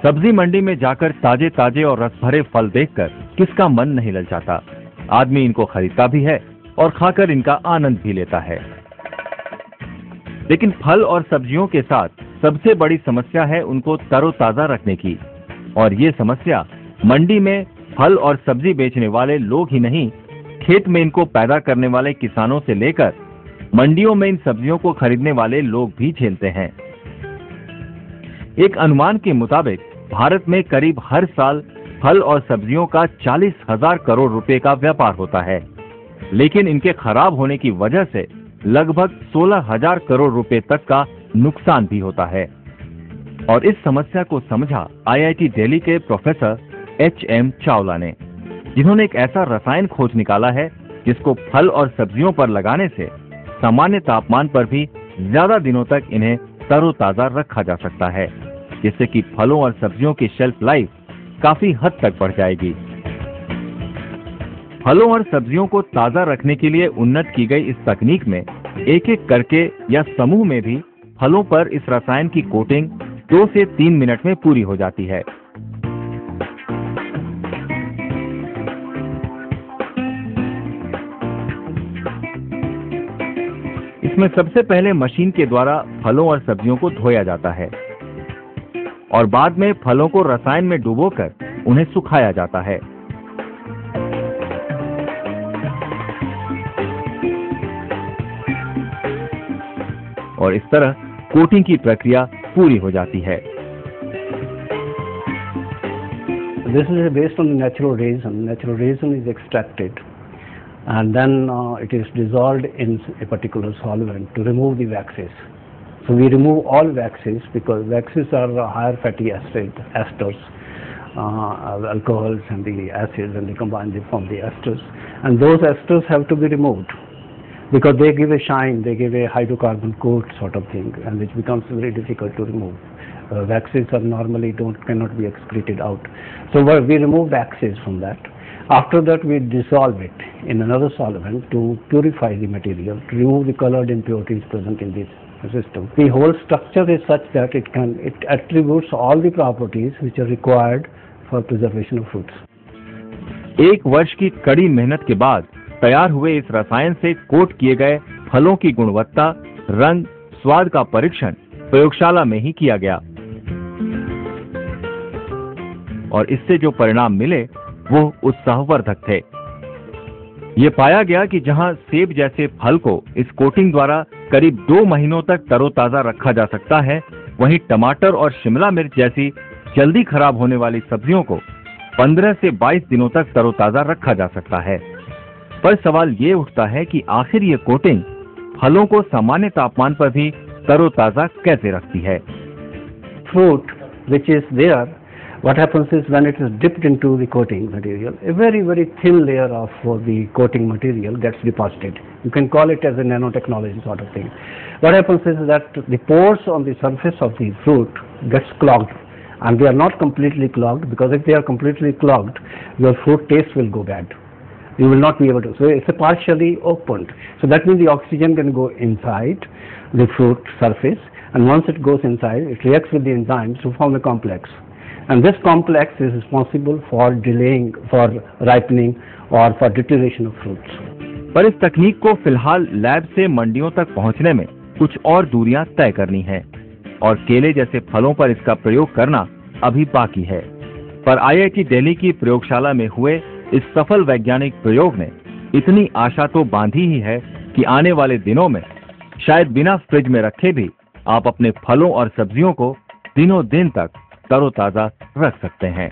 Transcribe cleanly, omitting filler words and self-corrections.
सब्जी मंडी में जाकर ताजे ताजे और रस भरे फल देखकर किसका मन नहीं ललचाता। आदमी इनको खरीदता भी है और खाकर इनका आनंद भी लेता है। लेकिन फल और सब्जियों के साथ सबसे बड़ी समस्या है उनको तरोताजा रखने की। और ये समस्या मंडी में फल और सब्जी बेचने वाले लोग ही नहीं, खेत में इनको पैदा करने वाले किसानों से लेकर मंडियों में इन सब्जियों को खरीदने वाले लोग भी झेलते हैं। एक अनुमान के मुताबिक भारत में करीब हर साल फल और सब्जियों का 40,000 करोड़ रुपए का व्यापार होता है, लेकिन इनके खराब होने की वजह से लगभग 16,000 करोड़ रुपए तक का नुकसान भी होता है। और इस समस्या को समझा IIT दिल्ली के प्रोफेसर HM चावला ने, जिन्होंने एक ऐसा रसायन खोज निकाला है जिसको फल और सब्जियों पर लगाने से सामान्य तापमान पर भी ज्यादा दिनों तक इन्हें तरोताजा रखा जा सकता है, जिससे कि फलों और सब्जियों की शेल्फ लाइफ काफी हद तक बढ़ जाएगी। फलों और सब्जियों को ताजा रखने के लिए उन्नत की गई इस तकनीक में एक एक करके या समूह में भी फलों पर इस रसायन की कोटिंग 2 से 3 मिनट में पूरी हो जाती है। इसमें सबसे पहले मशीन के द्वारा फलों और सब्जियों को धोया जाता है और बाद में फलों को रसायन में डुबोकर उन्हें सुखाया जाता है। और इस तरह कोटिंग की प्रक्रिया पूरी हो जाती है। This is based on natural resin. Natural resin is extracted and then it is dissolved in a particular solvent to remove the waxes. So we remove all waxes because waxes are higher fatty esters, alcohols and the acids, and they combine, they form the esters, and those esters have to be removed because they give a shine, they give a hydrocarbon coat sort of thing, and which becomes very difficult to remove. Waxes are normally cannot be excreted out. So we remove waxes from that. After that we dissolve it in another solvent to purify the material, to remove the colored impurities present in this system. The whole structure is such that it attributes all the properties which are required for preservation of fruits. एक वर्ष की कड़ी मेहनत के बाद तैयार हुए इस रसायन से कोट किए गए फलों की गुणवत्ता, रंग, स्वाद का परीक्षण प्रयोगशाला में ही किया गया और इससे जो परिणाम मिले वो उत्साहवर्धक थे। ये पाया गया कि जहां सेब जैसे फल को इस कोटिंग द्वारा करीब 2 महीनों तक तरोताजा रखा जा सकता है, वहीं टमाटर और शिमला मिर्च जैसी जल्दी खराब होने वाली सब्जियों को 15 से 22 दिनों तक तरोताजा रखा जा सकता है। पर सवाल ये उठता है कि आखिर ये कोटिंग फलों को सामान्य तापमान पर भी तरोताजा कैसे रखती है? Fruit which is there, what happens is when it is dipped into the coating material, a very thin layer of the coating material gets deposited. You can call it as a nanotechnology sort of thing. What happens is that the pores on the surface of the fruit gets clogged, and they are not completely clogged, because if they are completely clogged, your fruit taste will go bad. You will not be able to. So it's a partially opened. So that means the oxygen can go inside the fruit surface, and once it goes inside, it reacts with the enzymes to form a complex. And this complex is responsible for delaying, for ripening or for deterioration of fruits. पर इस तकनीक को फिलहाल lab से मंडियों तक पहुंचने में कुछ और दूरियां तय करनी है और केले जैसे फलों पर इसका प्रयोग करना अभी बाकी है। पर IIT दिल्ली की प्रयोगशाला में हुए इस सफल वैज्ञानिक प्रयोग ने इतनी आशा तो बांधी ही है कि आने वाले दिनों में शायद बिना फ्रिज में रखे भी आप अपने फलों और सब्जियों को दिनों दिन तक तरोताजा रख सकते हैं।